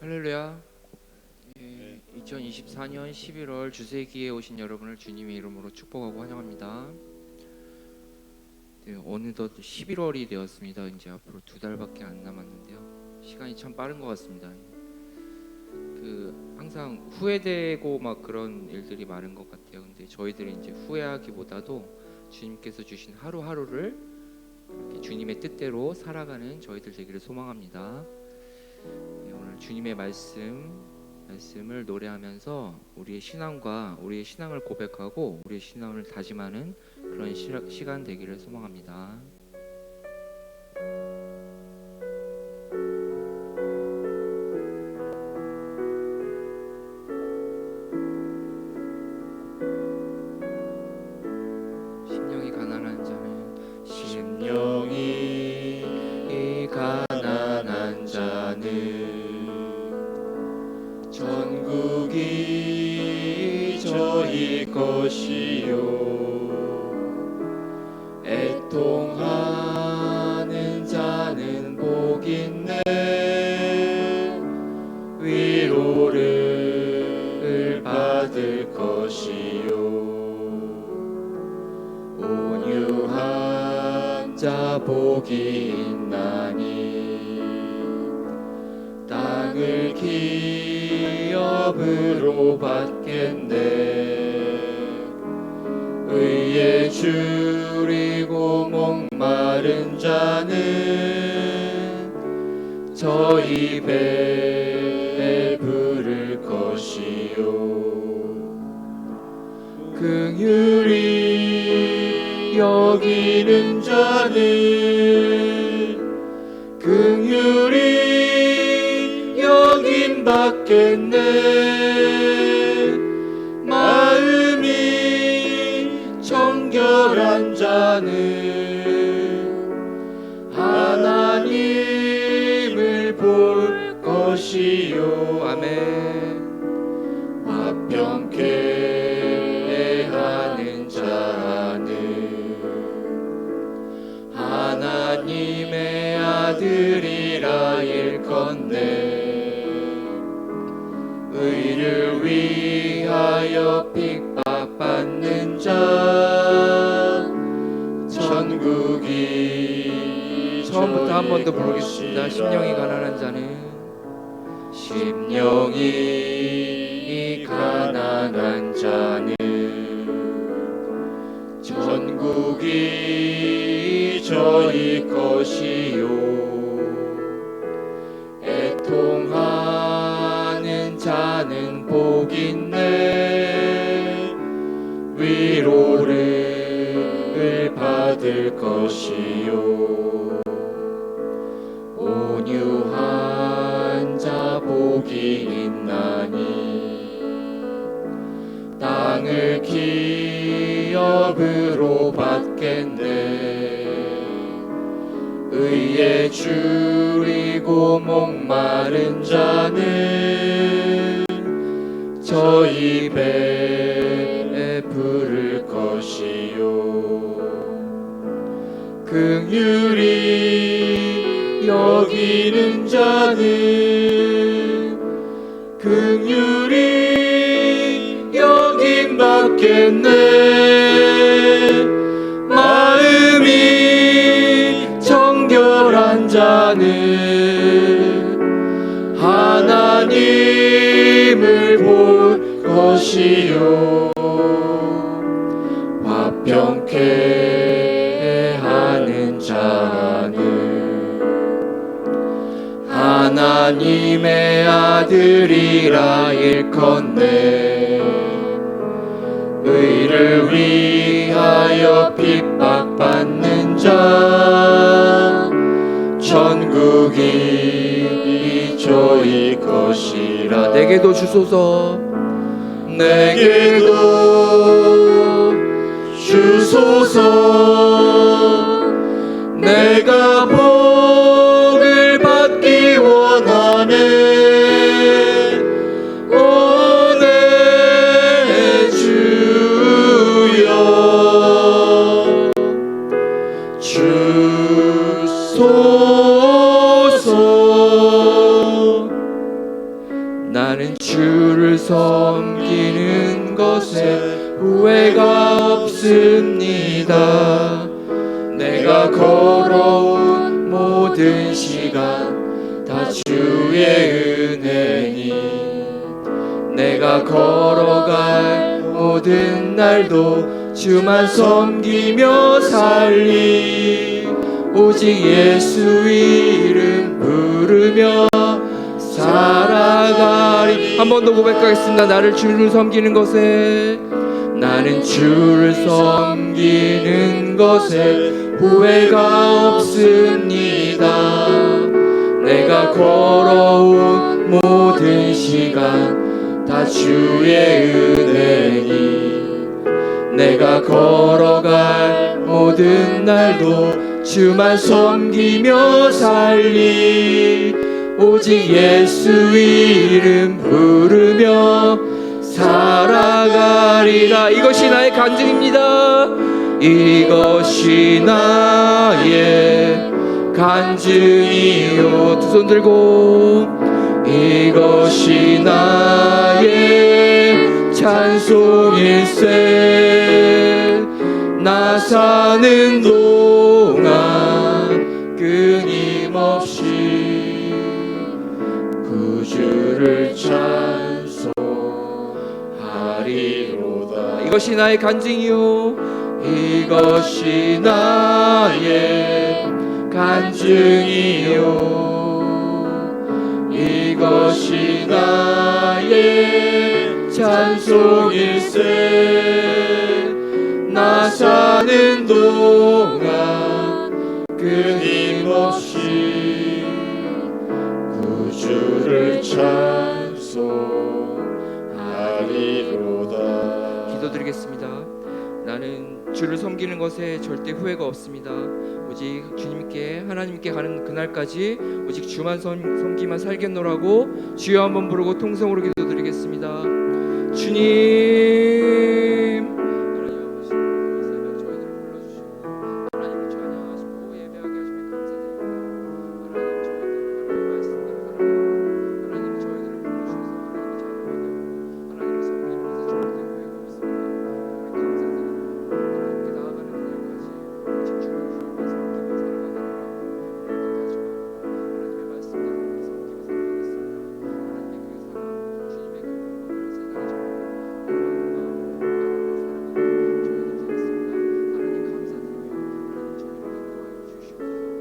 할렐루야. 2024년 11월 주세기에 오신 여러분을 주님의 이름으로 축복하고 환영합니다. 네, 어느덧 11월이 되었습니다. 이제 앞으로 2달밖에 안 남았는데요. 시간이 참 빠른 것 같습니다. 항상 후회되고 막 그런 일들이 많은 것 같아요. 근데 저희들이 이제 후회하기보다도 주님께서 주신 하루하루를 이렇게 주님의 뜻대로 살아가는 저희들 되기를 소망합니다. 네, 오늘 주님의 말씀을 노래하면서 우리의 신앙을 고백하고 우리의 신앙을 다짐하는 그런 시간 되기를 소망합니다. 심령이 가난한 자는 전국이 저희 것이요, 애통하는 자는 복 있네. 위로를 받을 것이요, 온유한 자 복이 있나니 땅을 기업으로 받겠네. 의에 줄이고 목마른 자는 저 입에 부를 것이요, 긍휼히 여기는 자는 긍휼히 여김 받겠네. 마음이 정결한 자는 하나님을 볼 것이요. 아멘. 화평케 하는 자는 하나님의 아들이라 일컫네. 의를 위하여 핍박받는 자 천국이 처음부터 한 번 더 부르겠습니다. 심령이 가난한 자는 전국이 저희 것이요, 애통하는 자는 복 있네. 위로를 받을 것이요, 온유한 자 복이 있나니 땅을 기업으로 받겠네. 의에 줄이고 목마른 자는 저 입에 부를 것이요, 긍휼히 여기는 자는 긍휼히 여김 받겠네. 마음이 정결한 자는 하나님을 볼 것이요, 화평케 하는 자는 하나님의 아들이라 일컫네. 의를 위하여 핍박받는 자 천국이 저희 것이라. 내게도 주소서, 내게도 주소서. 내가 복을 받기 원하네. 오 내 주여 주소서. 나는 주를 섬기는 것에 후회가 없습니다. 내가 걸어온 모든 시간 다 주의 은혜니 내가 걸어갈 모든 날도 주만 섬기며 살리 오직 예수 이름 부르며 살아가리. 한 번 더 고백하겠습니다. 나를 주를 섬기는 것에 나는 주를 섬기는 것에 후회가 없습니다. 내가 걸어온 모든 시간 다 주의 은혜니 내가 걸어갈 모든 날도 주만 섬기며 살리 오직 예수 이름 부르며 살아가리라. 이것이 나의 간증입니다. 이것이 나의 간증이요. 두 손 들고 이것이 나의 찬송일세. 나 사는 동안 끊임없이 구주를 찬송하리로다. 이것이 나의 간증이요. 이것이 나의 간증이요. 이것이 나의 찬송일세. 나 사는 동안 끊임없이 구주를 찬송하리로다. 기도드리겠습니다. 나는 주를 섬기는 것에 절대 후회가 없습니다. 오직 주님께 하나님께 가는 그날까지 오직 주만 섬기만 살겠노라고 주여 한번 부르고 통성으로 기도드리겠습니다. 주님, 하나님 아버지, 이 새벽 저희들을 불러주시고 하나님을 찬양하시고 예배하게 하시면 감사드립니다. 하나님 저희들 하나님의 말씀대로 하나님 저희들을 불러주셔서 하나님을 찬양하며 하나님을 섬기는 것에 절대 후회가 없습니다. 우리 감사드립니다. 하나님께 나아가는 그날까지 오직 주를 주님만 섬기며 살아가겠노라고 다시 하나님의 말씀대로 섬기며 살아가겠습니다. 하나님의 그 사랑, 주님의 그 공헌을 세상에 전하고 영광과 나누고 살아가는 저희들 되겠습니다. 하나님 감사드리며 하나님 저희를 인도하여 주시옵소서. 하나님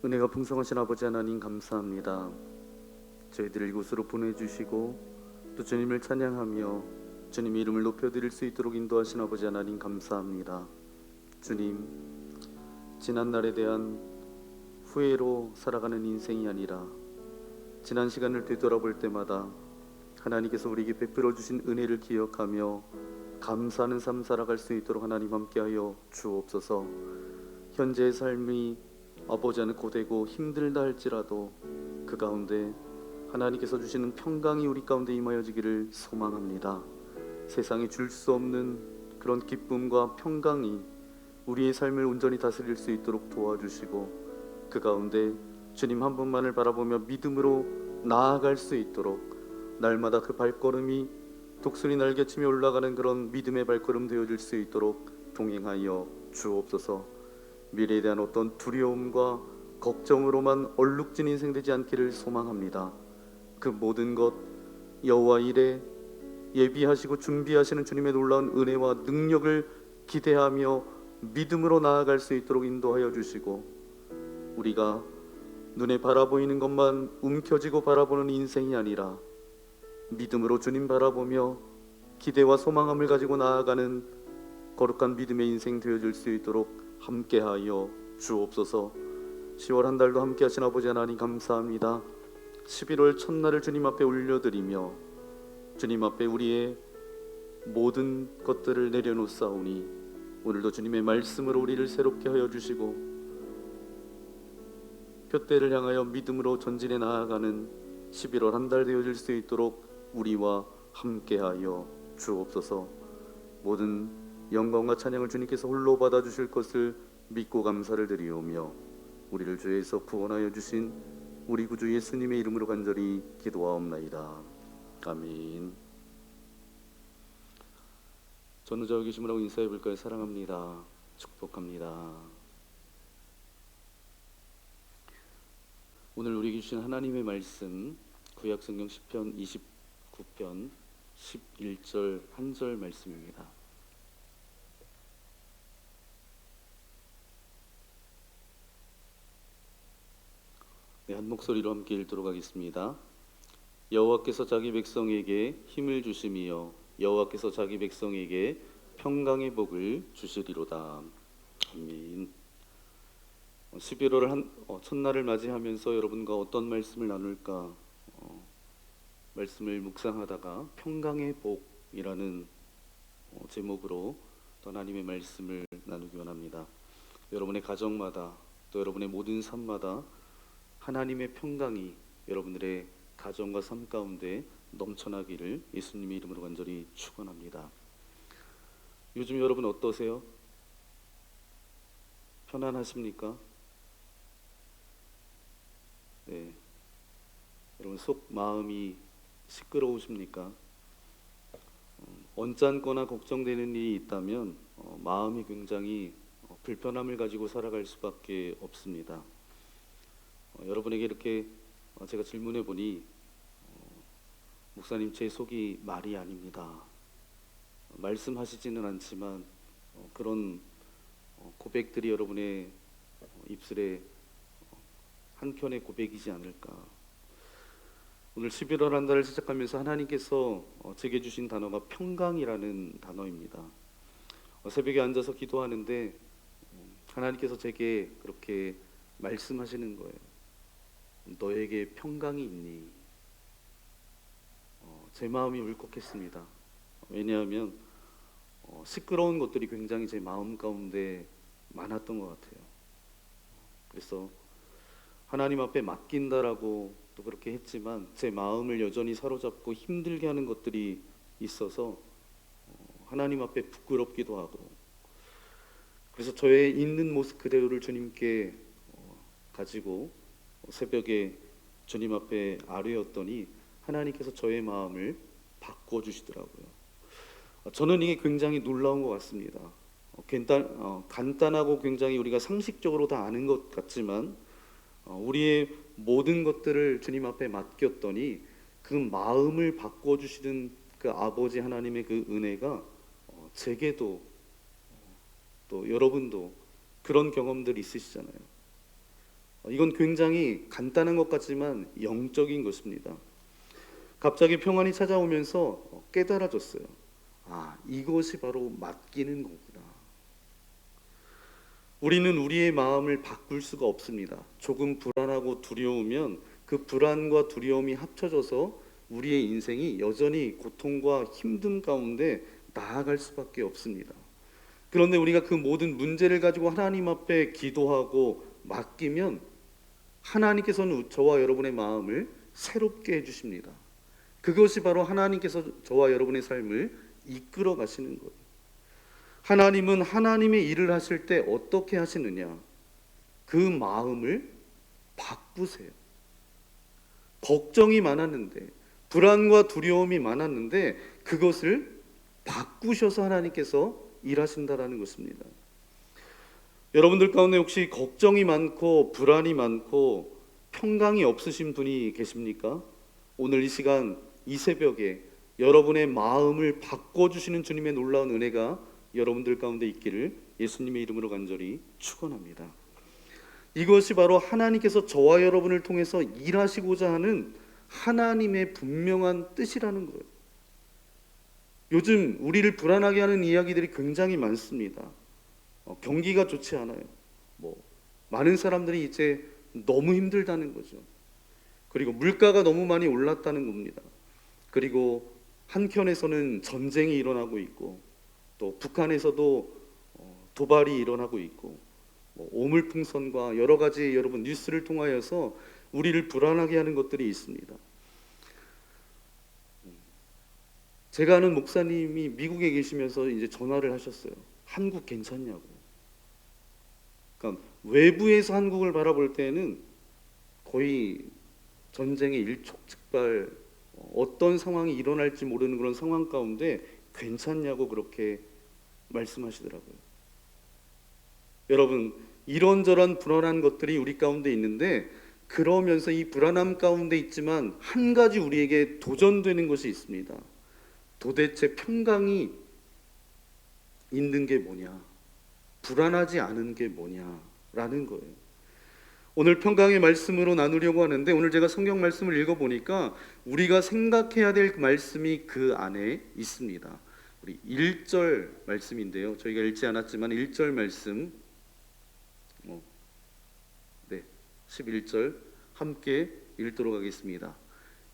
은혜가 풍성하신 아버지 하나님 감사합니다. 저희들을 이곳으로 보내주시고 또 주님을 찬양하며 주님의 이름을 높여드릴 수 있도록 인도하신 아버지 하나님 감사합니다. 주님, 지난날에 대한 후회로 살아가는 인생이 아니라 지난 시간을 되돌아볼 때마다 하나님께서 우리에게 베풀어 주신 은혜를 기억하며 감사하는 삶 살아갈 수 있도록 하나님 함께하여 주옵소서. 현재의 삶이 아버지 안에 고되고 힘들다 할지라도 그 가운데 하나님께서 주시는 평강이 우리 가운데 임하여지기를 소망합니다. 세상이 줄 수 없는 그런 기쁨과 평강이 우리의 삶을 온전히 다스릴 수 있도록 도와주시고 그 가운데 주님 한 분만을 바라보며 믿음으로 나아갈 수 있도록 날마다 그 발걸음이 독수리 날개치며 올라가는 그런 믿음의 발걸음 되어질 수 있도록 동행하여 주옵소서. 미래에 대한 어떤 두려움과 걱정으로만 얼룩진 인생 되지 않기를 소망합니다. 그 모든 것 여호와 일에 예비하시고 준비하시는 주님의 놀라운 은혜와 능력을 기대하며 믿음으로 나아갈 수 있도록 인도하여 주시고 우리가 눈에 바라보이는 것만 움켜쥐고 바라보는 인생이 아니라 믿음으로 주님 바라보며 기대와 소망함을 가지고 나아가는 거룩한 믿음의 인생 되어질 수 있도록 함께하여 주옵소서. 10월 한 달도 함께하신 아버지 하나님 감사합니다. 11월 첫날을 주님 앞에 올려드리며 주님 앞에 우리의 모든 것들을 내려놓사오니 오늘도 주님의 말씀으로 우리를 새롭게 하여 주시고 표대를 향하여 믿음으로 전진해 나아가는 11월 한 달 되어질 수 있도록 우리와 함께하여 주옵소서. 모든 영광과 찬양을 주님께서 홀로 받아주실 것을 믿고 감사를 드리오며 우리를 죄에서 구원하여 주신 우리 구주 예수님의 이름으로 간절히 기도하옵나이다. 아멘. 전우자와 계심이라고 인사해 볼까요? 사랑합니다. 축복합니다. 오늘 우리에게 주신 하나님의 말씀 구약성경 시편 29편 11절 한 절 말씀입니다. 네, 한 목소리로 함께 읽도록 하겠습니다. 여호와께서 자기 백성에게 힘을 주심이여 여호와께서 자기 백성에게 평강의 복을 주시리로다. 아멘. 11월 첫날을 맞이하면서 여러분과 어떤 말씀을 나눌까 말씀을 묵상하다가 평강의 복이라는 제목으로 또 하나님의 말씀을 나누기 원합니다. 여러분의 가정마다 또 여러분의 모든 삶마다 하나님의 평강이 여러분들의 가정과 삶 가운데 넘쳐나기를 예수님의 이름으로 간절히 축원합니다. 요즘 여러분 어떠세요? 편안하십니까? 네. 여러분 속 마음이 시끄러우십니까? 언짢거나 걱정되는 일이 있다면 마음이 굉장히 불편함을 가지고 살아갈 수밖에 없습니다. 여러분에게 이렇게 제가 질문해 보니 목사님 제 속이 말이 아닙니다. 말씀하시지는 않지만 그런 고백들이 여러분의 입술에 한켠의 고백이지 않을까. 오늘 11월 한 달을 시작하면서 하나님께서 제게 주신 단어가 평강이라는 단어입니다. 새벽에 앉아서 기도하는데 하나님께서 제게 그렇게 말씀하시는 거예요. 너에게 평강이 있니? 제 마음이 울컥했습니다. 왜냐하면 시끄러운 것들이 굉장히 제 마음 가운데 많았던 것 같아요. 그래서 하나님 앞에 맡긴다라고 또 그렇게 했지만 제 마음을 여전히 사로잡고 힘들게 하는 것들이 있어서 하나님 앞에 부끄럽기도 하고, 그래서 저의 있는 모습 그대로를 주님께 가지고 새벽에 주님 앞에 아뢰었더니 하나님께서 저의 마음을 바꿔주시더라고요. 저는 이게 굉장히 놀라운 것 같습니다. 간단하고 굉장히 우리가 상식적으로 다 아는 것 같지만 우리의 모든 것들을 주님 앞에 맡겼더니 그 마음을 바꿔주시는 그 아버지 하나님의 그 은혜가 제게도 또 여러분도 그런 경험들이 있으시잖아요. 이건 굉장히 간단한 것 같지만 영적인 것입니다. 갑자기 평안이 찾아오면서 깨달아졌어요. 이것이 바로 맡기는 거구나. 우리는 우리의 마음을 바꿀 수가 없습니다. 조금 불안하고 두려우면 그 불안과 두려움이 합쳐져서 우리의 인생이 여전히 고통과 힘듦 가운데 나아갈 수밖에 없습니다. 그런데 우리가 그 모든 문제를 가지고 하나님 앞에 기도하고 맡기면 하나님께서는 저와 여러분의 마음을 새롭게 해주십니다. 그것이 바로 하나님께서 저와 여러분의 삶을 이끌어 가시는 거예요. 하나님은 하나님의 일을 하실 때 어떻게 하시느냐? 그 마음을 바꾸세요. 걱정이 많았는데, 불안과 두려움이 많았는데 그것을 바꾸셔서 하나님께서 일하신다라는 것입니다. 여러분들 가운데 혹시 걱정이 많고 불안이 많고 평강이 없으신 분이 계십니까? 오늘 이 시간 이 새벽에 여러분의 마음을 바꿔주시는 주님의 놀라운 은혜가 여러분들 가운데 있기를 예수님의 이름으로 간절히 축원합니다. 이것이 바로 하나님께서 저와 여러분을 통해서 일하시고자 하는 하나님의 분명한 뜻이라는 거예요. 요즘 우리를 불안하게 하는 이야기들이 굉장히 많습니다. 경기가 좋지 않아요. 많은 사람들이 이제 너무 힘들다는 거죠. 그리고 물가가 너무 많이 올랐다는 겁니다. 그리고 한켠에서는 전쟁이 일어나고 있고, 또 북한에서도 도발이 일어나고 있고, 오물풍선과 여러 가지 여러분 뉴스를 통하여서 우리를 불안하게 하는 것들이 있습니다. 제가 아는 목사님이 미국에 계시면서 이제 전화를 하셨어요. 한국 괜찮냐고. 그러니까 외부에서 한국을 바라볼 때는 거의 전쟁의 일촉즉발, 어떤 상황이 일어날지 모르는 그런 상황 가운데 괜찮냐고 그렇게 말씀하시더라고요. 여러분, 이런저런 불안한 것들이 우리 가운데 있는데, 그러면서 이 불안함 가운데 있지만 한 가지 우리에게 도전되는 것이 있습니다. 도대체 평강이 있는 게 뭐냐, 불안하지 않은 게 뭐냐라는 거예요. 오늘 평강의 말씀으로 나누려고 하는데, 오늘 제가 성경 말씀을 읽어보니까 우리가 생각해야 될 말씀이 그 안에 있습니다. 우리 1절 말씀인데요, 저희가 읽지 않았지만 1절 말씀, 11절 함께 읽도록 하겠습니다.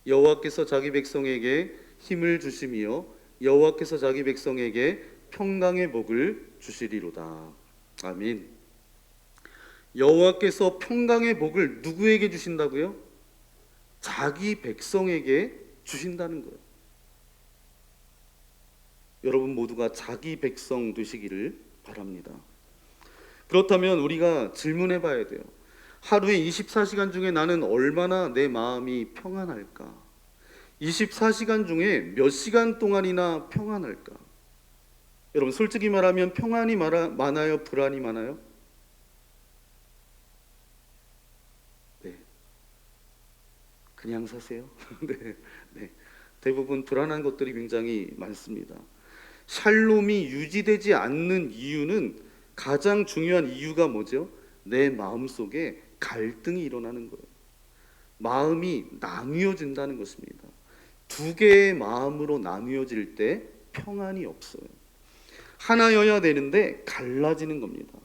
여호와께서 자기 백성에게 힘을 주시며 여호와께서 자기 백성에게 평강의 복을 주시리로다. 아멘. 여호와께서 평강의 복을 누구에게 주신다고요? 자기 백성에게 주신다는 거예요. 여러분 모두가 자기 백성 되시기를 바랍니다. 그렇다면 우리가 질문해 봐야 돼요. 하루에 24시간 중에 나는 얼마나 내 마음이 평안할까? 24시간 중에 몇 시간 동안이나 평안할까? 여러분 솔직히 말하면 평안이 많아요? 불안이 많아요? 네, 그냥 사세요. 네. 대부분 불안한 것들이 굉장히 많습니다. 샬롬이 유지되지 않는 이유는, 가장 중요한 이유가 뭐죠? 내 마음속에 갈등이 일어나는 거예요. 마음이 나뉘어진다는 것입니다. 두 개의 마음으로 나뉘어질 때 평안이 없어요. 하나여야 되는데 갈라지는 겁니다.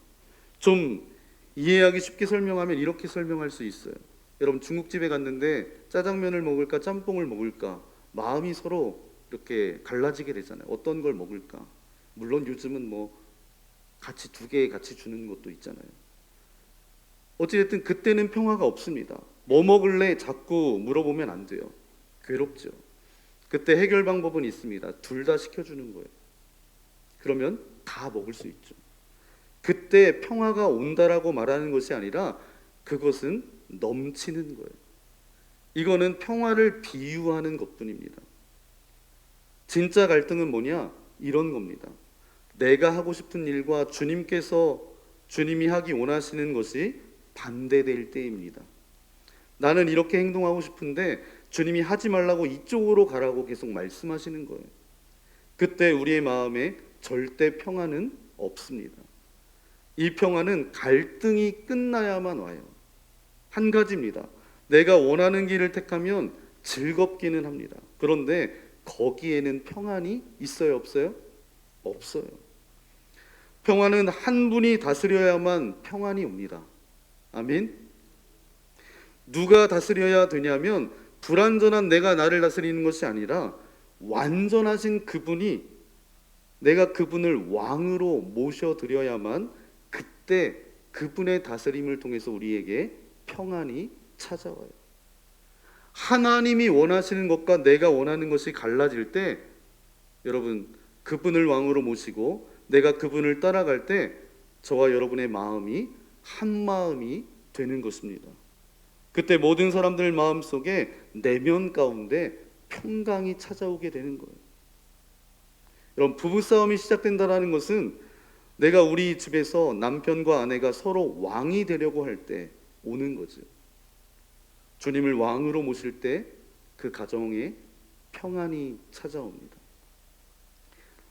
좀 이해하기 쉽게 설명하면 이렇게 설명할 수 있어요. 여러분 중국집에 갔는데 짜장면을 먹을까 짬뽕을 먹을까, 마음이 서로 이렇게 갈라지게 되잖아요. 어떤 걸 먹을까? 물론 요즘은 뭐 같이 두 개 같이 주는 것도 있잖아요. 어찌됐든 그때는 평화가 없습니다. 뭐 먹을래? 자꾸 물어보면 안 돼요. 괴롭죠. 그때 해결 방법은 있습니다. 둘 다 시켜주는 거예요. 그러면 다 먹을 수 있죠. 그때 평화가 온다라고 말하는 것이 아니라 그것은 넘치는 거예요. 이거는 평화를 비유하는 것뿐입니다. 진짜 갈등은 뭐냐? 이런 겁니다. 내가 하고 싶은 일과 주님이 하기 원하시는 것이 반대될 때입니다. 나는 이렇게 행동하고 싶은데 주님이 하지 말라고 이쪽으로 가라고 계속 말씀하시는 거예요. 그때 우리의 마음에 절대 평안은 없습니다. 이 평안은 갈등이 끝나야만 와요. 한 가지입니다. 내가 원하는 길을 택하면 즐겁기는 합니다. 그런데 거기에는 평안이 있어요, 없어요? 없어요. 평안은 한 분이 다스려야만 평안이 옵니다. 아멘. 누가 다스려야 되냐면, 불완전한 내가 나를 다스리는 것이 아니라 완전하신 그분이, 내가 그분을 왕으로 모셔드려야만 그때 그분의 다스림을 통해서 우리에게 평안이 찾아와요. 하나님이 원하시는 것과 내가 원하는 것이 갈라질 때, 여러분 그분을 왕으로 모시고 내가 그분을 따라갈 때 저와 여러분의 마음이 한 마음이 되는 것입니다. 그때 모든 사람들 마음속에 내면 가운데 평강이 찾아오게 되는 거예요. 여러분 부부싸움이 시작된다는 것은 내가 우리 집에서 남편과 아내가 서로 왕이 되려고 할 때 오는 거죠. 주님을 왕으로 모실 때 그 가정에 평안이 찾아옵니다.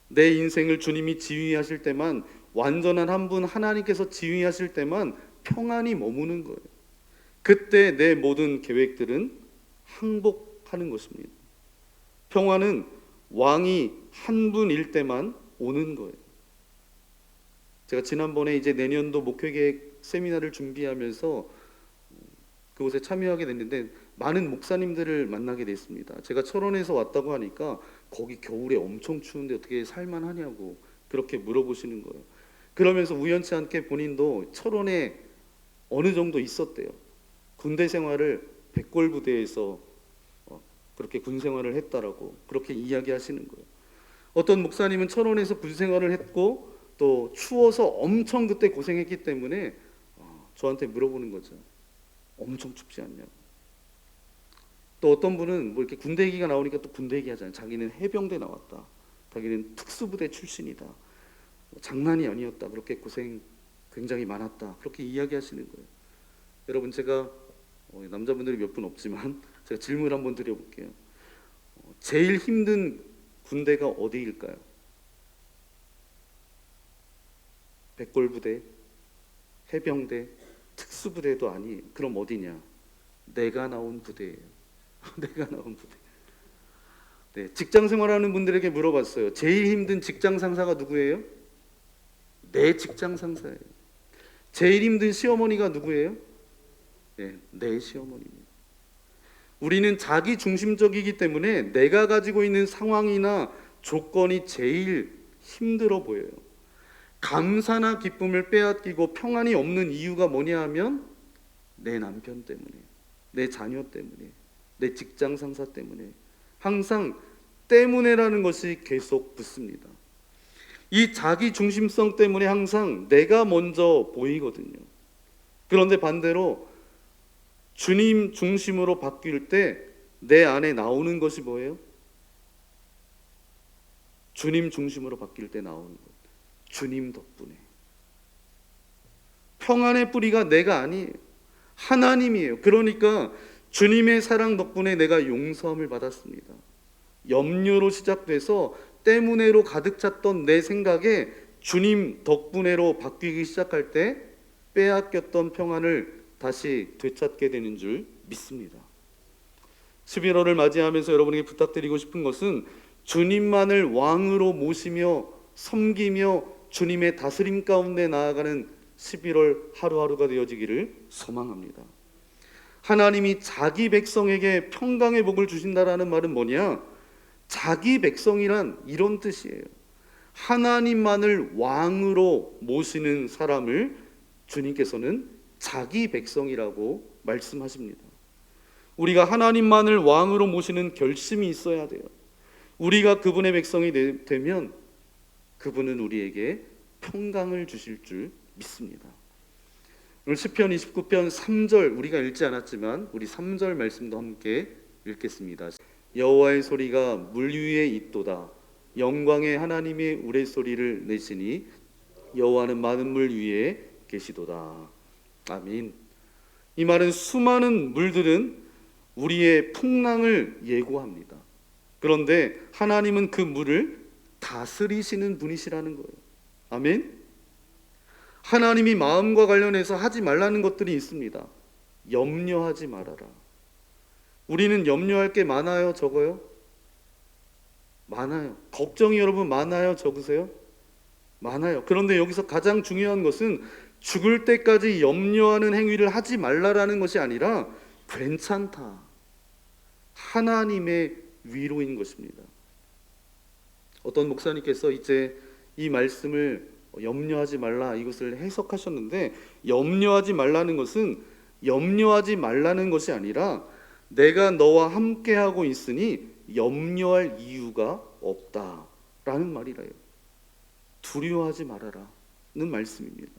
내 인생을 주님이 지휘하실 때만, 완전한 한 분 하나님께서 지휘하실 때만 평안이 머무는 거예요. 그때 내 모든 계획들은 항복하는 것입니다. 평화는 왕이 한 분일 때만 오는 거예요. 제가 지난번에 이제 내년도 목회계획 세미나를 준비하면서 그곳에 참여하게 됐는데 많은 목사님들을 만나게 됐습니다. 제가 철원에서 왔다고 하니까 거기 겨울에 엄청 추운데 어떻게 살만하냐고 그렇게 물어보시는 거예요. 그러면서 우연치 않게 본인도 철원에 어느 정도 있었대요. 군대 생활을 백골부대에서 그렇게 군 생활을 했다라고 그렇게 이야기하시는 거예요. 어떤 목사님은 천원에서 군 생활을 했고 또 추워서 엄청 그때 고생했기 때문에 저한테 물어보는 거죠. 엄청 춥지 않냐고. 또 어떤 분은 뭐 이렇게 군대 얘기가 나오니까 또 군대 얘기하잖아요. 자기는 해병대 나왔다. 자기는 특수부대 출신이다. 장난이 아니었다. 그렇게 고생 굉장히 많았다. 그렇게 이야기하시는 거예요. 여러분, 제가 남자분들이 몇 분 없지만 제가 질문 한번 드려볼게요. 제일 힘든 군대가 어디일까요? 백골부대, 해병대, 특수부대도 아니에요. 그럼 어디냐? 내가 나온 부대예요. 내가 나온 부대. 네, 직장 생활하는 분들에게 물어봤어요. 제일 힘든 직장 상사가 누구예요? 내 직장 상사예요. 제일 힘든 시어머니가 누구예요? 네, 내 시어머니입니다. 우리는 자기 중심적이기 때문에 내가 가지고 있는 상황이나 조건이 제일 힘들어 보여요. 감사나 기쁨을 빼앗기고 평안이 없는 이유가 뭐냐 하면 내 남편 때문에, 내 자녀 때문에, 내 직장 상사 때문에, 항상 때문에라는 것이 계속 붙습니다. 이 자기 중심성 때문에 항상 내가 먼저 보이거든요. 그런데 반대로 주님 중심으로 바뀔 때 내 안에 나오는 것이 뭐예요? 주님 중심으로 바뀔 때 나오는 것, 주님 덕분에. 평안의 뿌리가 내가 아니에요. 하나님이에요. 그러니까 주님의 사랑 덕분에 내가 용서함을 받았습니다. 염려로 시작돼서 때문에로 가득 찼던 내 생각에 주님 덕분에로 바뀌기 시작할 때 빼앗겼던 평안을 다시 되찾게 되는 줄 믿습니다. 11월을 맞이하면서 여러분에게 부탁드리고 싶은 것은 주님만을 왕으로 모시며 섬기며 주님의 다스림 가운데 나아가는 11월 하루하루가 되어지기를 소망합니다. 하나님이 자기 백성에게 평강의 복을 주신다라는 말은 뭐냐? 자기 백성이란 이런 뜻이에요. 하나님만을 왕으로 모시는 사람을 주님께서는 자기 백성이라고 말씀하십니다. 우리가 하나님만을 왕으로 모시는 결심이 있어야 돼요. 우리가 그분의 백성이 되면 그분은 우리에게 평강을 주실 줄 믿습니다. 오늘 시편 29편 3절 우리가 읽지 않았지만 우리 3절 말씀도 함께 읽겠습니다. 여호와의 소리가 물 위에 있도다. 영광의 하나님의 우레소리를 내시니 여호와는 많은 물 위에 계시도다. 아멘. 이 말은 수많은 물들은 우리의 풍랑을 예고합니다. 그런데 하나님은 그 물을 다스리시는 분이시라는 거예요. 아멘. 하나님이 마음과 관련해서 하지 말라는 것들이 있습니다. 염려하지 말아라. 우리는 염려할 게 많아요, 적어요? 많아요. 걱정이 여러분 많아요, 적으세요? 많아요. 그런데 여기서 가장 중요한 것은 죽을 때까지 염려하는 행위를 하지 말라라는 것이 아니라 괜찮다. 하나님의 위로인 것입니다. 어떤 목사님께서 이제 이 말씀을 염려하지 말라 이것을 해석하셨는데, 염려하지 말라는 것은 염려하지 말라는 것이 아니라 내가 너와 함께하고 있으니 염려할 이유가 없다라는 말이래요. 두려워하지 말아라는 말씀입니다.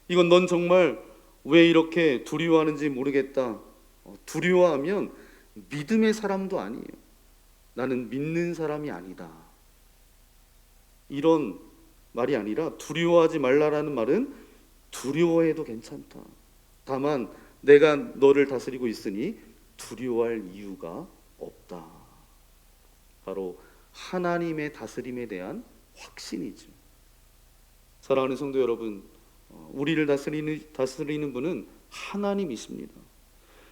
이건 넌 정말 왜 이렇게 두려워하는지 모르겠다. 두려워하면 믿음의 사람도 아니에요. 나는 믿는 사람이 아니다. 이런 말이 아니라 두려워하지 말라라는 말은 두려워해도 괜찮다. 다만 내가 너를 다스리고 있으니 두려워할 이유가 없다. 바로 하나님의 다스림에 대한 확신이죠. 사랑하는 성도 여러분, 우리를 다스리는 분은 하나님이십니다.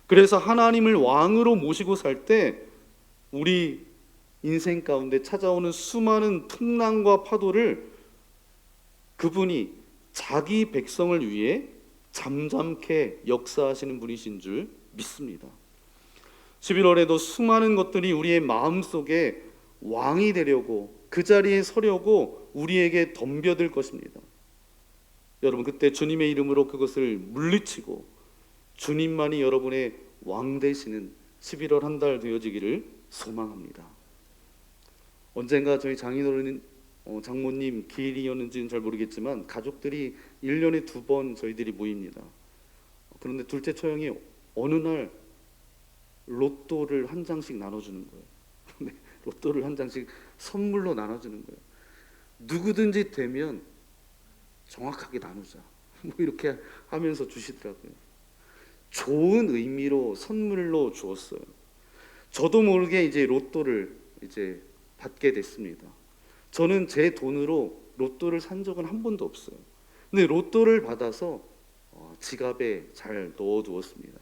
그래서 하나님을 왕으로 모시고 살 때 우리 인생 가운데 찾아오는 수많은 풍랑과 파도를 그분이 자기 백성을 위해 잠잠케 역사하시는 분이신 줄 믿습니다. 11월에도 수많은 것들이 우리의 마음속에 왕이 되려고 그 자리에 서려고 우리에게 덤벼들 것입니다. 여러분, 그때 주님의 이름으로 그것을 물리치고 주님만이 여러분의 왕 되시는 11월 한 달 되어지기를 소망합니다. 언젠가 저희 장인어른 장모님 기일이었는지는 잘 모르겠지만 가족들이 1년에 2번 저희들이 모입니다. 그런데 둘째 처형이 어느 날 로또를 한 장씩 나눠주는 거예요. 네, 로또를 한 장씩 선물로 나눠주는 거예요. 누구든지 되면 정확하게 나누자. 뭐 이렇게 하면서 주시더라고요. 좋은 의미로 선물로 주었어요. 저도 모르게 이제 로또를 이제 받게 됐습니다. 저는 제 돈으로 로또를 산 적은 한 번도 없어요. 근데 로또를 받아서 지갑에 잘 넣어두었습니다.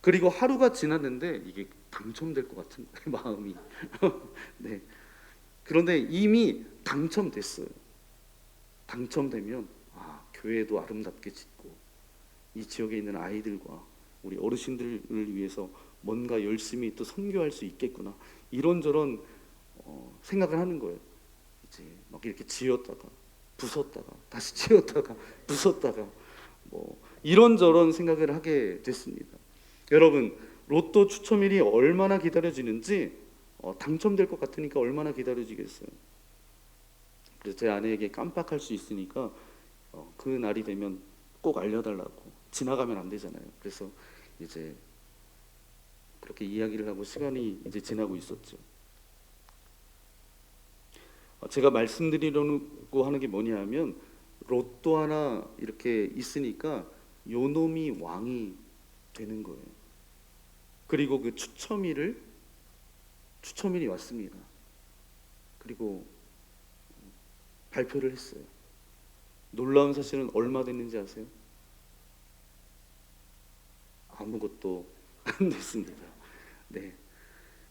그리고 하루가 지났는데 이게 당첨될 것 같은 거예요, 마음이. 네. 그런데 이미 당첨됐어요. 당첨되면 교회도 아름답게 짓고 이 지역에 있는 아이들과 우리 어르신들을 위해서 뭔가 열심히 또 선교할 수 있겠구나, 이런저런 생각을 하는 거예요. 이제 막 이렇게 지었다가 부쉈다가 다시 지었다가 부쉈다가 뭐 이런저런 생각을 하게 됐습니다. 여러분, 로또 추첨일이 얼마나 기다려지는지 당첨될 것 같으니까 얼마나 기다려지겠어요. 그래서 제 아내에게 깜빡할 수 있으니까 그 날이 되면 꼭 알려달라고, 지나가면 안 되잖아요. 그래서 이제 그렇게 이야기를 하고 시간이 이제 지나고 있었죠. 제가 말씀드리려고 하는 게 뭐냐 하면, 로또 하나 이렇게 있으니까 요놈이 왕이 되는 거예요. 그리고 그 추첨일이 왔습니다. 그리고 발표를 했어요. 놀라운 사실은 얼마 됐는지 아세요? 아무것도 안 됐습니다. 네.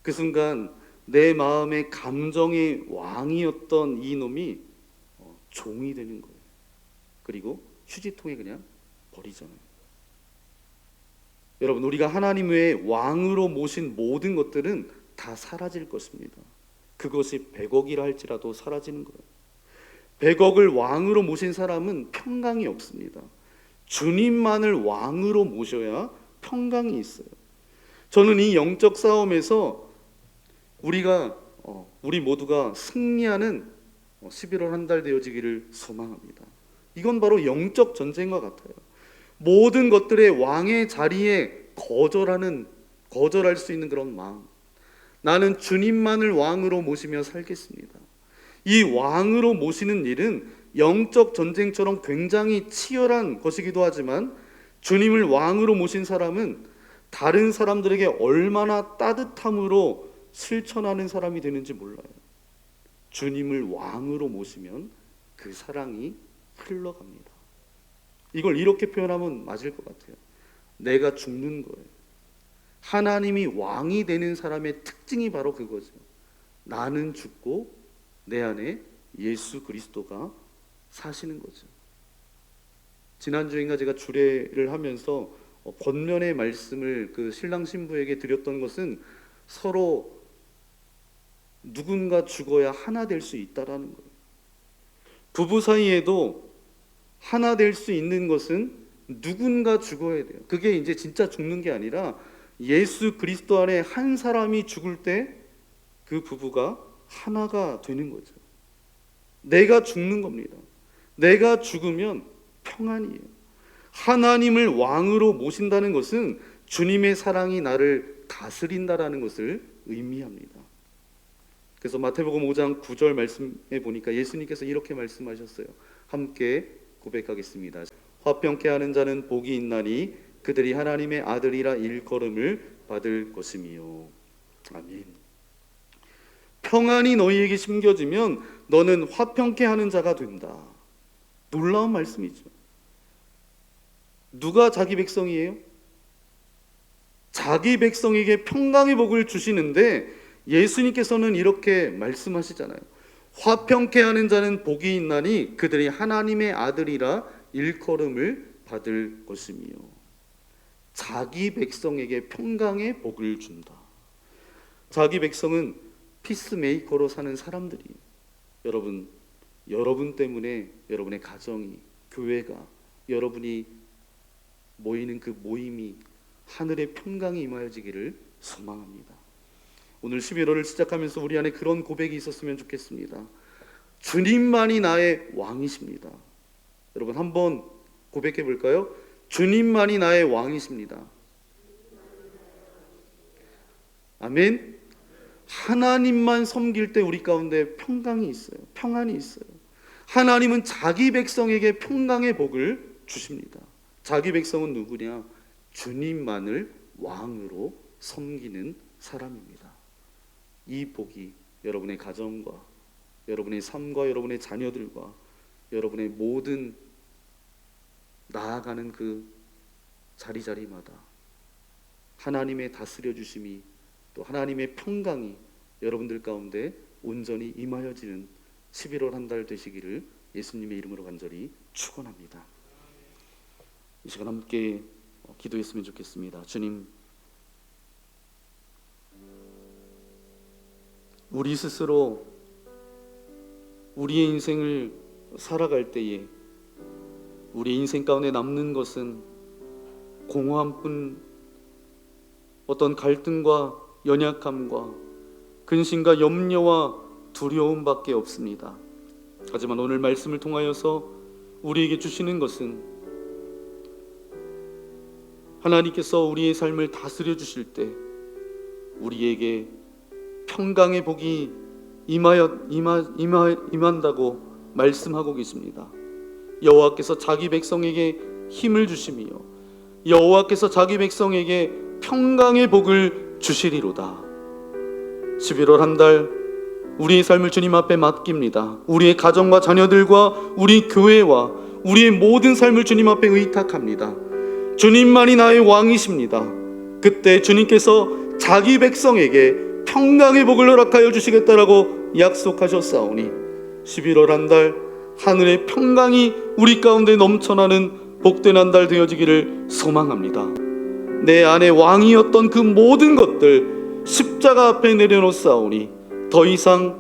그 순간 내 마음의 감정의 왕이었던 이 놈이 종이 되는 거예요. 그리고 휴지통에 그냥 버리잖아요. 여러분, 우리가 하나님 외에 왕으로 모신 모든 것들은 다 사라질 것입니다. 그것이 100억이라 할지라도 사라지는 거예요. 100억을 왕으로 모신 사람은 평강이 없습니다. 주님만을 왕으로 모셔야 평강이 있어요. 저는 이 영적 싸움에서 우리 모두가 승리하는 11월 한 달 되어지기를 소망합니다. 이건 바로 영적 전쟁과 같아요. 모든 것들의 왕의 자리에 거절할 수 있는 그런 마음. 나는 주님만을 왕으로 모시며 살겠습니다. 이 왕으로 모시는 일은 영적 전쟁처럼 굉장히 치열한 것이기도 하지만, 주님을 왕으로 모신 사람은 다른 사람들에게 얼마나 따뜻함으로 실천하는 사람이 되는지 몰라요. 주님을 왕으로 모시면 그 사랑이 흘러갑니다. 이걸 이렇게 표현하면 맞을 것 같아요. 내가 죽는 거예요. 하나님이 왕이 되는 사람의 특징이 바로 그거죠. 나는 죽고 내 안에 예수 그리스도가 사시는 거죠. 지난주인가 제가 주례를 하면서 권면의 말씀을 그 신랑 신부에게 드렸던 것은 서로 누군가 죽어야 하나 될 수 있다라는 거예요. 부부 사이에도 하나 될 수 있는 것은 누군가 죽어야 돼요. 그게 이제 진짜 죽는 게 아니라 예수 그리스도 안에 한 사람이 죽을 때 그 부부가 하나가 되는 거죠. 내가 죽는 겁니다. 내가 죽으면 평안이에요. 하나님을 왕으로 모신다는 것은 주님의 사랑이 나를 다스린다라는 것을 의미합니다. 그래서 마태복음 5장 9절 말씀에 보니까 예수님께서 이렇게 말씀하셨어요. 함께 고백하겠습니다. 화평케 하는 자는 복이 있나니 그들이 하나님의 아들이라 일컬음을 받을 것이미요. 아멘. 평안이 너희에게 심겨지면 너는 화평케 하는 자가 된다. 놀라운 말씀이죠. 누가 자기 백성이에요? 자기 백성에게 평강의 복을 주시는데 예수님께서는 이렇게 말씀하시잖아요. 화평케 하는 자는 복이 있나니 그들이 하나님의 아들이라 일컬음을 받을 것이며, 자기 백성에게 평강의 복을 준다. 자기 백성은 피스메이커로 사는 사람들이에요. 여러분 때문에 여러분의 가정이, 교회가, 여러분이 모이는 그 모임이 하늘의 평강이 임하여지기를 소망합니다. 오늘 11월을 시작하면서 우리 안에 그런 고백이 있었으면 좋겠습니다. 주님만이 나의 왕이십니다. 여러분 한번 고백해 볼까요? 주님만이 나의 왕이십니다. 아멘. 하나님만 섬길 때 우리 가운데 평강이 있어요. 평안이 있어요. 하나님은 자기 백성에게 평강의 복을 주십니다. 자기 백성은 누구냐? 주님만을 왕으로 섬기는 사람입니다. 이 복이 여러분의 가정과 여러분의 삶과 여러분의 자녀들과 여러분의 모든 나아가는 그 자리자리마다 하나님의 다스려 주심이 또 하나님의 평강이 여러분들 가운데 온전히 임하여지는 11월 한 달 되시기를 예수님의 이름으로 간절히 축원합니다. 이 시간 함께 기도했으면 좋겠습니다. 주님, 우리 스스로 우리의 인생을 살아갈 때에 우리 인생 가운데 남는 것은 공허함뿐, 어떤 갈등과 연약함과 근심과 염려와 두려움밖에 없습니다. 하지만 오늘 말씀을 통하여서 우리에게 주시는 것은 하나님께서 우리의 삶을 다스려 주실 때 우리에게 평강의 복이 임한다고 말씀하고 계십니다. 여호와께서 자기 백성에게 힘을 주시며 여호와께서 자기 백성에게 평강의 복을 주시리로다. 11월 한 달 우리의 삶을 주님 앞에 맡깁니다. 우리의 가정과 자녀들과 우리 교회와 우리의 모든 삶을 주님 앞에 의탁합니다. 주님만이 나의 왕이십니다. 그때 주님께서 자기 백성에게 평강의 복을 허락하여 주시겠다라고 약속하셨사오니 11월 한 달 하늘의 평강이 우리 가운데 넘쳐나는 복된 한 달 되어지기를 소망합니다. 내 안에 왕이었던 그 모든 것들 십자가 앞에 내려놓사오니 더 이상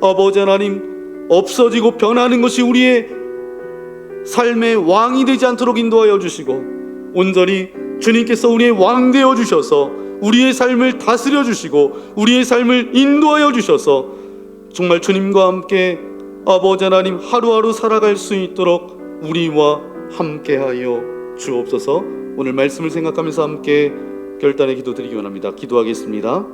아버지 하나님 없어지고 변하는 것이 우리의 삶의 왕이 되지 않도록 인도하여 주시고 온전히 주님께서 우리의 왕 되어 주셔서 우리의 삶을 다스려 주시고 우리의 삶을 인도하여 주셔서 정말 주님과 함께 아버지 하나님 하루하루 살아갈 수 있도록 우리와 함께하여 주옵소서. 오늘 말씀을 생각하면서 함께 결단의 기도 드리기 원합니다. 기도하겠습니다.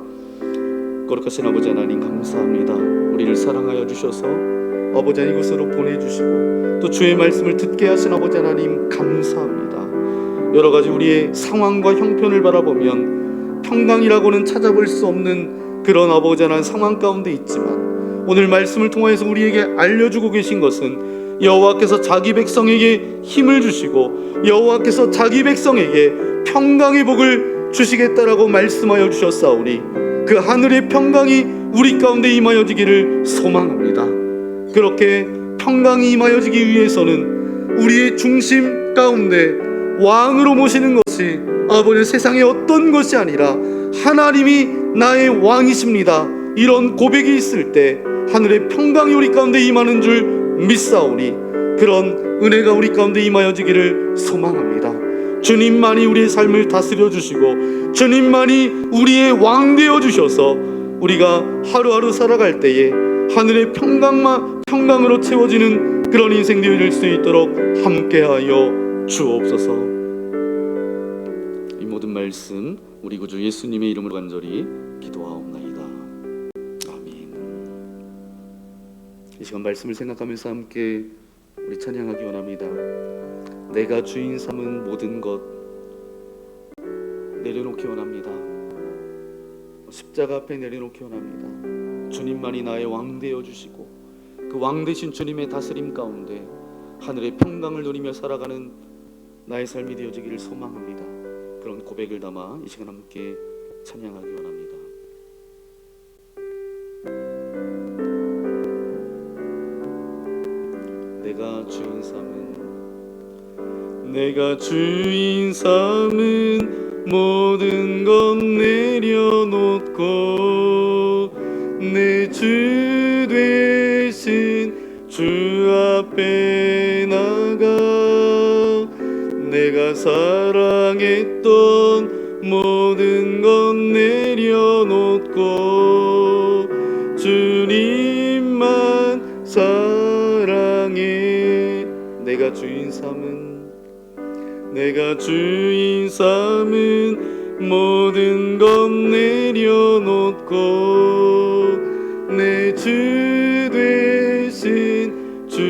거룩하신 아버지 하나님 감사합니다. 우리를 사랑하여 주셔서 아버지 하나님 이곳으로 보내주시고 또 주의 말씀을 듣게 하신 아버지 하나님 감사합니다. 여러 가지 우리의 상황과 형편을 바라보면 평강이라고는 찾아볼 수 없는 그런 아버지 하나님 상황 가운데 있지만 오늘 말씀을 통해서 우리에게 알려주고 계신 것은 여호와께서 자기 백성에게 힘을 주시고 여호와께서 자기 백성에게 평강의 복을 주시겠다라고 말씀하여 주셨사오니 그 하늘의 평강이 우리 가운데 임하여지기를 소망합니다. 그렇게 평강이 임하여지기 위해서는 우리의 중심 가운데 왕으로 모시는 것이 아버지 세상의 어떤 것이 아니라 하나님이 나의 왕이십니다. 이런 고백이 있을 때 하늘의 평강이 우리 가운데 임하는 줄 믿사오니 그런 은혜가 우리 가운데 임하여지기를 소망합니다. 주님만이 우리의 삶을 다스려 주시고 주님만이 우리의 왕 되어 주셔서 우리가 하루하루 살아갈 때에 하늘의 평강으로 채워지는 그런 인생 되어질 수 있도록 함께하여 주옵소서. 이 모든 말씀 우리 구주 예수님의 이름으로 간절히 기도하옵나이다. 아멘. 이 시간 말씀을 생각하면서 함께 우리 찬양하기 원합니다. 내가 주인 삼은 모든 것 내려놓기 원합니다. 십자가 앞에 내려놓기 원합니다. 주님만이 나의 왕 되어 주시고 그 왕 되신 주님의 다스림 가운데 하늘의 평강을 누리며 살아가는 나의 삶이 되어지기를 소망합니다. 그런 고백을 담아 이 시간 함께 찬양하기 원합니다. 내가 주인 삼은 모든 것 내려놓고 내 주 되신 주 앞에 나가 내가 사랑했던 모든 것 내려놓고 주님만 사랑해. 내가 주인 삼은 모든 것 내려놓고 내 주 되신 주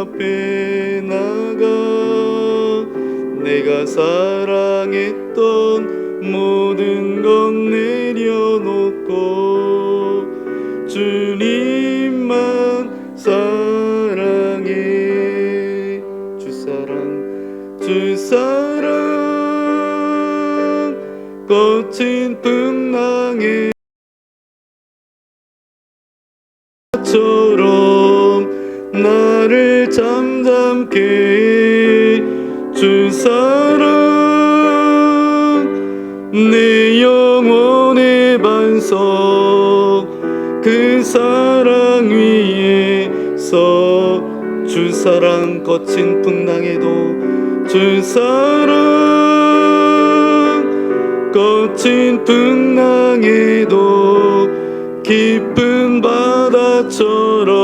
앞에 나가 내가 사랑했던 모든 것 내려놓고 주님만 사랑해. 주 사랑 거친 풍랑에 처럼 나를 잠잠케 해. 주 사랑 내 영혼의 반석 그 사랑 위에서 주 사랑 거친 풍랑에도 주 사랑 거친 풍랑에도 깊은 바다처럼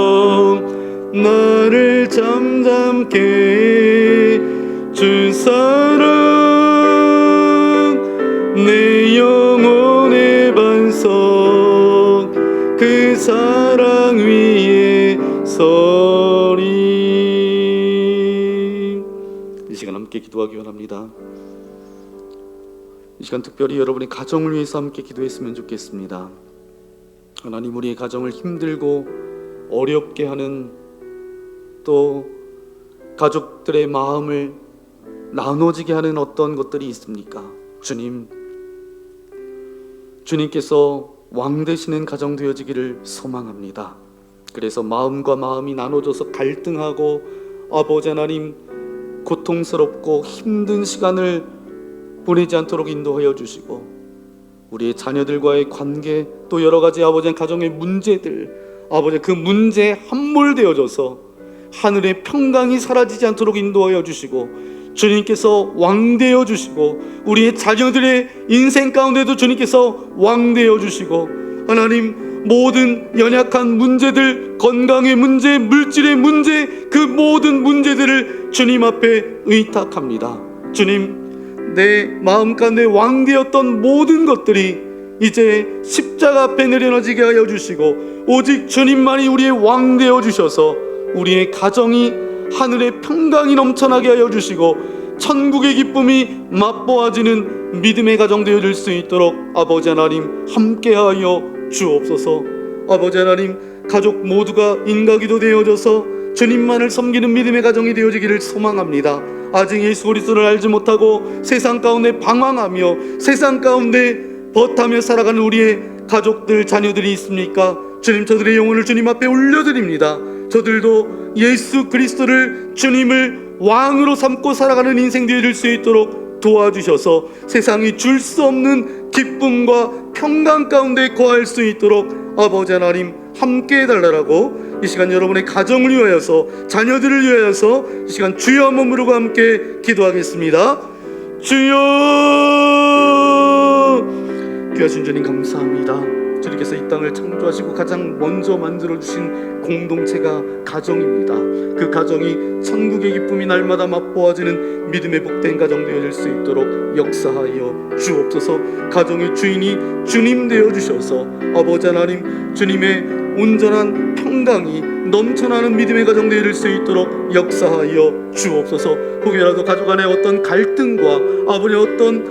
나를 잠잠케 해. 주 사랑 내 영혼의 반석 그 사랑 위에 서리. 이 시간 함께 기도하기 원합니다. 이 시간 특별히 여러분의 가정을 위해서 함께 기도했으면 좋겠습니다. 하나님, 우리의 가정을 힘들고 어렵게 하는 또 가족들의 마음을 나눠지게 하는 어떤 것들이 있습니까? 주님께서 왕 되시는 가정 되어지기를 소망합니다. 그래서 마음과 마음이 나눠져서 갈등하고 아버지 하나님 고통스럽고 힘든 시간을 보내지 않도록 인도하여 주시고 우리의 자녀들과의 관계 또 여러 가지 아버지 가정의 문제들 아버지 그 문제에 함몰되어져서 하늘의 평강이 사라지지 않도록 인도하여 주시고 주님께서 왕되어 주시고 우리의 자녀들의 인생 가운데도 주님께서 왕되어 주시고 하나님 모든 연약한 문제들 건강의 문제 물질의 문제 그 모든 문제들을 주님 앞에 의탁합니다. 주님 내 마음 가운데 왕되었던 모든 것들이 이제 십자가 앞에 내려놓지게 하여 주시고 오직 주님만이 우리의 왕 되어 주셔서 우리의 가정이 하늘의 평강이 넘쳐나게 하여 주시고 천국의 기쁨이 맛보아지는 믿음의 가정 되어질 수 있도록 아버지 하나님 함께하여 주옵소서. 아버지 하나님 가족 모두가 인가기도 되어져서 주님만을 섬기는 믿음의 가정이 되어지기를 소망합니다. 아직 예수 그리스도를 알지 못하고 세상 가운데 방황하며 세상 가운데 버타며 살아가는 우리의 가족들 자녀들이 있습니까? 주님 저들의 영혼을 주님 앞에 올려드립니다. 저들도 예수 그리스도를 주님을 왕으로 삼고 살아가는 인생 되어질 수 있도록 도와주셔서 세상이 줄 수 없는 기쁨과 평강 가운데 거할 수 있도록 아버지 하나님 함께 해달라고 이 시간 여러분의 가정을 위하여서 자녀들을 위하여서 이 시간 주여 한번 부르고 함께 기도하겠습니다. 주여 귀하신 주님 감사합니다. 주님께서 이 땅을 창조하시고 가장 먼저 만들어주신 공동체가 가정입니다. 그 가정이 천국의 기쁨이 날마다 맛보아지는 믿음의 복된 가정 되어질 수 있도록 역사하여 주옵소서. 가정의 주인이 주님 되어주셔서 아버지 하나님 주님의 온전한 평강이 넘쳐나는 믿음의 가정 되어질 수 있도록 역사하여 주옵소서. 혹여라도 가족 안에 어떤 갈등과 어떤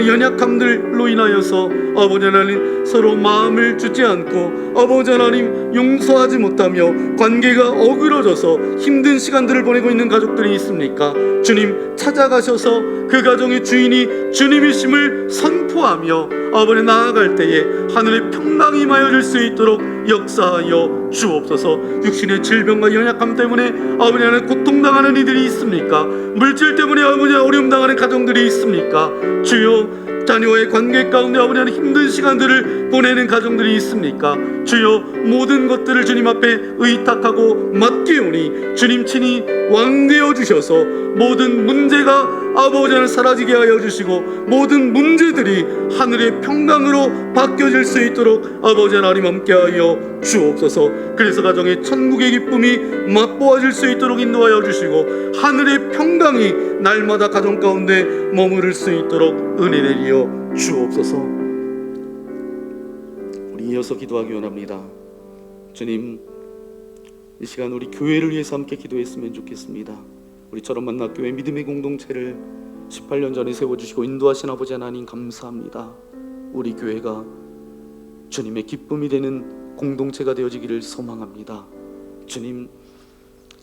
연약함들로 인하여서 아버지 하나님 서로 마음을 주지 않고 아버지 하나님 용서하지 못하며 관계가 어그러져서 힘든 시간들을 보내고 있는 가족들이 있습니까? 주님 찾아가셔서 그 가정의 주인이 주님이심을 선포하며 아버지 나아갈 때에 하늘의 평강이 임하여 줄 수 있도록 역사하여 주옵소서. 육신의 질병과 연약함 때문에 아버지 하나님 고통당하는 이들이 있습니까? 물질 때문에 아버지 어려움 당하는 가정들이 있습니까? 주여 자녀와의 관계 가운데 아버지 하나님 힘든 시간들을 보내는 가정들이 있습니까? 주여 모든 것들을 주님 앞에 의탁하고 맡기오니 주님 친히 왕되어 주셔서 모든 문제가 아버지 하나님 사라지게 하여 주시고 모든 문제들이 하늘의 평강으로 바뀌어질 수 있도록 아버지 하나님 함께하여 주옵소서. 그래서 가정의 천국의 기쁨이 맛보아질 수 있도록 인도하여 주시고 하늘의 평강이 날마다 가정 가운데 머무를 수 있도록 은혜 내리어 주옵소서. 우리 이어서 기도하기 원합니다. 주님, 이 시간 우리 교회를 위해서 함께 기도했으면 좋겠습니다. 우리처럼 만나교회 믿음의 공동체를 18년 전에 세워주시고 인도하신 아버지 하나님 감사합니다. 우리 교회가 주님의 기쁨이 되는 공동체가 되어지기를 소망합니다. 주님,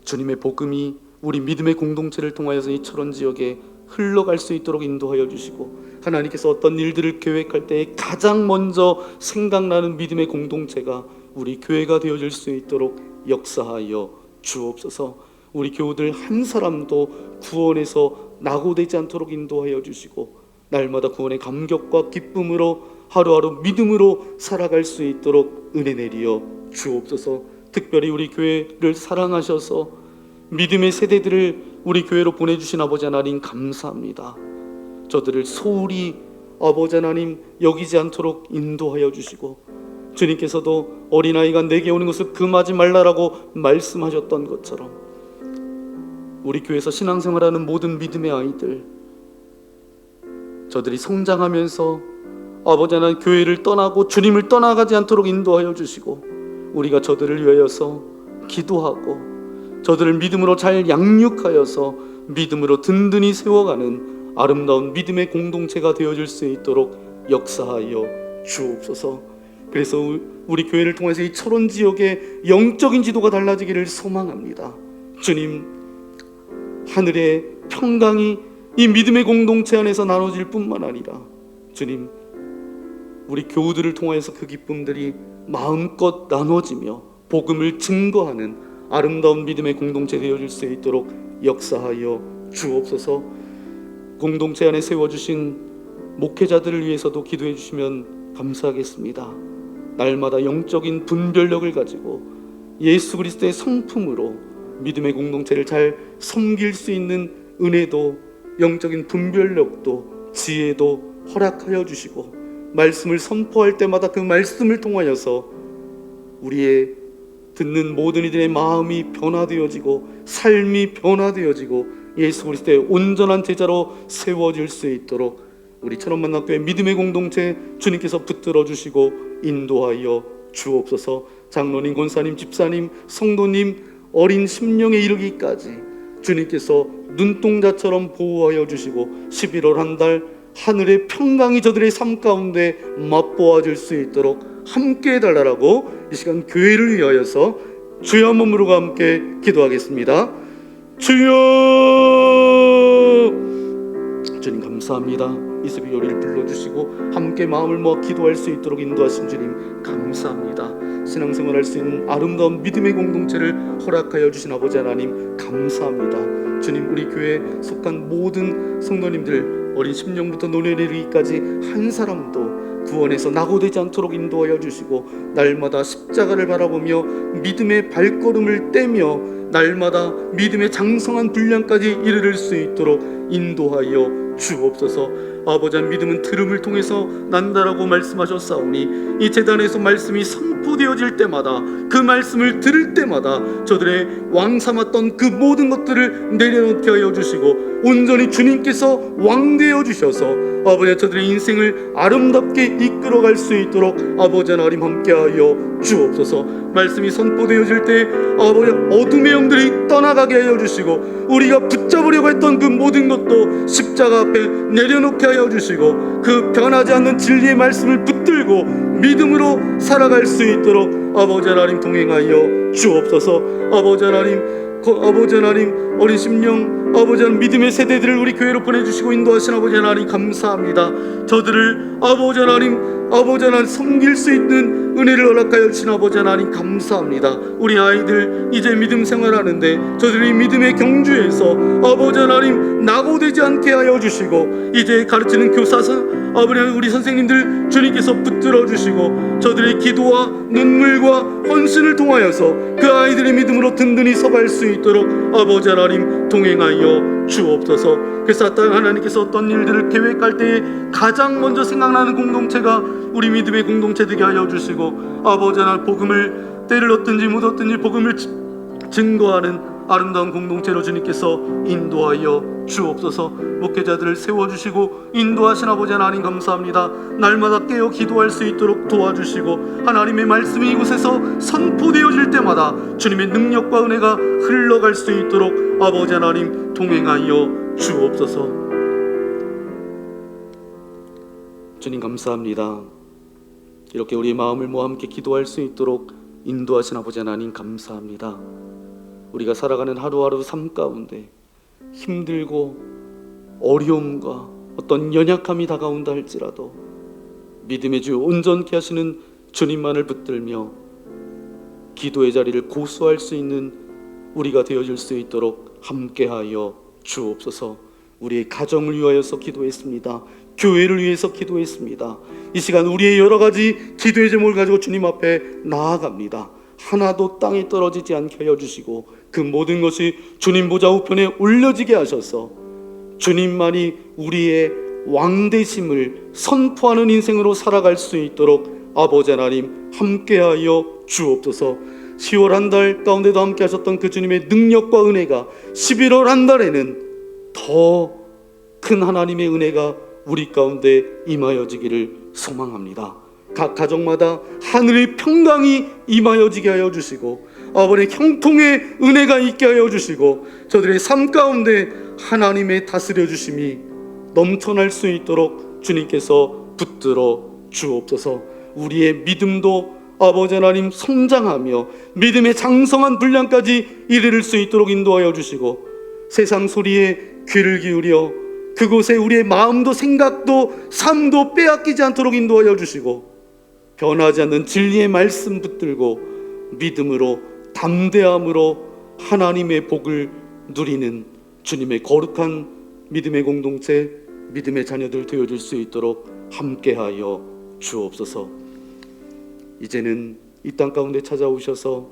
주님의 복음이 우리 믿음의 공동체를 통하여서 이 철원 지역에 흘러갈 수 있도록 인도하여 주시고 하나님께서 어떤 일들을 계획할 때 가장 먼저 생각나는 믿음의 공동체가 우리 교회가 되어질 수 있도록 역사하여 주옵소서. 우리 교우들 한 사람도 구원에서 낙오되지 않도록 인도하여 주시고 날마다 구원의 감격과 기쁨으로 하루하루 믿음으로 살아갈 수 있도록 은혜 내리어 주옵소서. 특별히 우리 교회를 사랑하셔서 믿음의 세대들을 우리 교회로 보내주신 아버지 하나님 감사합니다. 저들을 소홀히 아버지 하나님 여기지 않도록 인도하여 주시고 주님께서도 어린아이가 내게 오는 것을 금하지 말라라고 말씀하셨던 것처럼 우리 교회에서 신앙생활하는 모든 믿음의 아이들, 저들이 성장하면서 아버지 하나님 교회를 떠나고 주님을 떠나가지 않도록 인도하여 주시고 우리가 저들을 위하여서 기도하고 저들을 믿음으로 잘 양육하여서 믿음으로 든든히 세워가는 아름다운 믿음의 공동체가 되어질 수 있도록 역사하여 주옵소서. 그래서 우리 교회를 통해서 이 철원 지역의 영적인 지도가 달라지기를 소망합니다. 주님, 하늘의 평강이 이 믿음의 공동체 안에서 나눠질 뿐만 아니라 주님, 우리 교우들을 통해서 그 기쁨들이 마음껏 나눠지며 복음을 증거하는 아름다운 믿음의 공동체 되어질 수 있도록 역사하여 주옵소서. 공동체 안에 세워주신 목회자들을 위해서도 기도해 주시면 감사하겠습니다. 날마다 영적인 분별력을 가지고 예수 그리스도의 성품으로 믿음의 공동체를 잘 섬길 수 있는 은혜도 영적인 분별력도 지혜도 허락하여 주시고 말씀을 선포할 때마다 그 말씀을 통하여서 우리의 듣는 모든 이들의 마음이 변화되어지고 삶이 변화되어지고 예수 그리스도의 온전한 제자로 세워질 수 있도록 우리 천원만남교회 믿음의 공동체 주님께서 붙들어 주시고 인도하여 주옵소서. 장로님, 권사님, 집사님, 성도님 어린 심령에 이르기까지 주님께서 눈동자처럼 보호하여 주시고 11월 한 달 하늘의 평강이 저들의 삶 가운데 맛보아질 수 있도록 함께 해달라고 이 시간 교회를 위하여서 주여 한 몸으로 함께 기도하겠습니다. 주여, 주님 감사합니다. 이 새벽 요리를 불러주시고 함께 마음을 모아 기도할 수 있도록 인도하신 주님 감사합니다. 신앙생활할 수 있는 아름다운 믿음의 공동체를 허락하여 주신 아버지 하나님 감사합니다. 주님, 우리 교회에 속한 모든 성도님들 어린 심령부터 노년에 이르기까지 한 사람도 구원에서 낙오되지 않도록 인도하여 주시고 날마다 십자가를 바라보며 믿음의 발걸음을 떼며 날마다 믿음의 장성한 분량까지 이르를 수 있도록 인도하여 주옵소서. 아버지, 믿음은 들음을 통해서 난다라고 말씀하셨사오니 이 제단에서 말씀이 선포되어질 때마다 그 말씀을 들을 때마다 저들의 왕 삼았던 그 모든 것들을 내려놓게 하여 주시고 온전히 주님께서 왕 되어 주셔서 아버지 저들의 인생을 아름답게 이끌어갈 수 있도록 아버지 하나님 함께하여 주옵소서. 말씀이 선포되어질 때 아버지 어둠의 영들이 떠나가게 하여 주시고 우리가 붙잡으려고 했던 그 모든 것도 십자가 앞에 내려놓게 하여 주시고 그 변하지 않는 진리의 말씀을 붙들고 믿음으로 살아갈 수 있도록 아버지 하나님 동행하여 주옵소서. 아버지 하나님 어린 심령 아버지 하나님 믿음의 세대들을 우리 교회로 보내주시고 인도하신 아버지 하나님 감사합니다. 저들을 아버지 하나님 섬길 수 있는 은혜를 허락하여 주신 아버지 하나님 감사합니다. 우리 아이들 이제 믿음 생활하는데 저들이 믿음의 경주에서 아버지 하나님 낙오되지 않게 하여 주시고 이제 가르치는 교사선 아버지 하나님 우리 선생님들 주님께서 붙들어 주시고 저들의 기도와 눈물과 헌신을 통하여서 그 아이들의 믿음으로 든든히 서갈 수 있도록 아버지 하나님 동행하여 함께하여 주옵소서. 그래서 땅 하나님께서 어떤 일들을 계획할 때에 가장 먼저 생각나는 공동체가 우리 믿음의 공동체 되게 하여 주시고, 아버지 하나님 복음을 때를 얻든지 못 얻든지 복음을 증거하는 아름다운 공동체로 주님께서 인도하여 주옵소서. 목회자들을 세워주시고 인도하신 아버지 하나님 감사합니다. 날마다 깨어 기도할 수 있도록 도와주시고, 하나님의 말씀이 이곳에서 선포되어질 때마다 주님의 능력과 은혜가 흘러갈 수 있도록 아버지 하나님 동행하여 주옵소서. 주님 감사합니다. 이렇게 우리의 마음을 모아 함께 기도할 수 있도록 인도하신 아버지 하나님 감사합니다. 우리가 살아가는 하루하루 삶 가운데 힘들고 어려움과 어떤 연약함이 다가온다 할지라도 믿음의 주 온전케 하시는 주님만을 붙들며 기도의 자리를 고수할 수 있는 우리가 되어질 수 있도록 함께하여 주옵소서. 우리의 가정을 위하여서 기도했습니다. 교회를 위해서 기도했습니다. 이 시간 우리의 여러 가지 기도의 제목을 가지고 주님 앞에 나아갑니다. 하나도 땅에 떨어지지 않게 하여 주시고, 그 모든 것이 주님 보좌 우편에 올려지게 하셔서 주님만이 우리의 왕되심을 선포하는 인생으로 살아갈 수 있도록 아버지 하나님 함께하여 주옵소서. 10월 한 달 가운데도 함께 하셨던 그 주님의 능력과 은혜가 11월 한 달에는 더 큰 하나님의 은혜가 우리 가운데 임하여지기를 소망합니다. 각 가정마다 하늘의 평강이 임하여지게 하여 주시고, 아버지의 형통의 은혜가 있게 하여 주시고, 저들의 삶 가운데 하나님의 다스려 주심이 넘쳐날 수 있도록 주님께서 붙들어 주옵소서. 우리의 믿음도 아버지 하나님 성장하며 믿음의 장성한 분량까지 이르를 수 있도록 인도하여 주시고, 세상 소리에 귀를 기울여 그곳에 우리의 마음도 생각도 삶도 빼앗기지 않도록 인도하여 주시고, 변하지 않는 진리의 말씀 붙들고 믿음으로 담대함으로 하나님의 복을 누리는 주님의 거룩한 믿음의 공동체, 믿음의 자녀들 되어줄 수 있도록 함께하여 주옵소서. 이제는 이 땅 가운데 찾아오셔서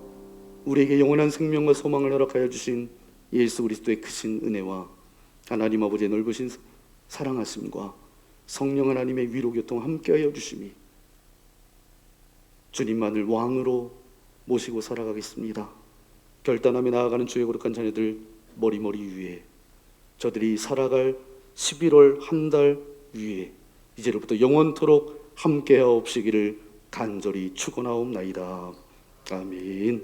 우리에게 영원한 생명과 소망을 허락하여 주신 예수 그리스도의 크신 은혜와 하나님 아버지의 넓으신 사랑하심과 성령 하나님의 위로 교통 함께하여 주심이 주님만을 왕으로 모시고 살아가겠습니다. 결단하며 나아가는 주의 거룩한 자녀들 머리머리 위에, 저들이 살아갈 11월 한 달 위에 이제로부터 영원토록 함께하옵시기를 간절히 축원하옵나이다. 아멘.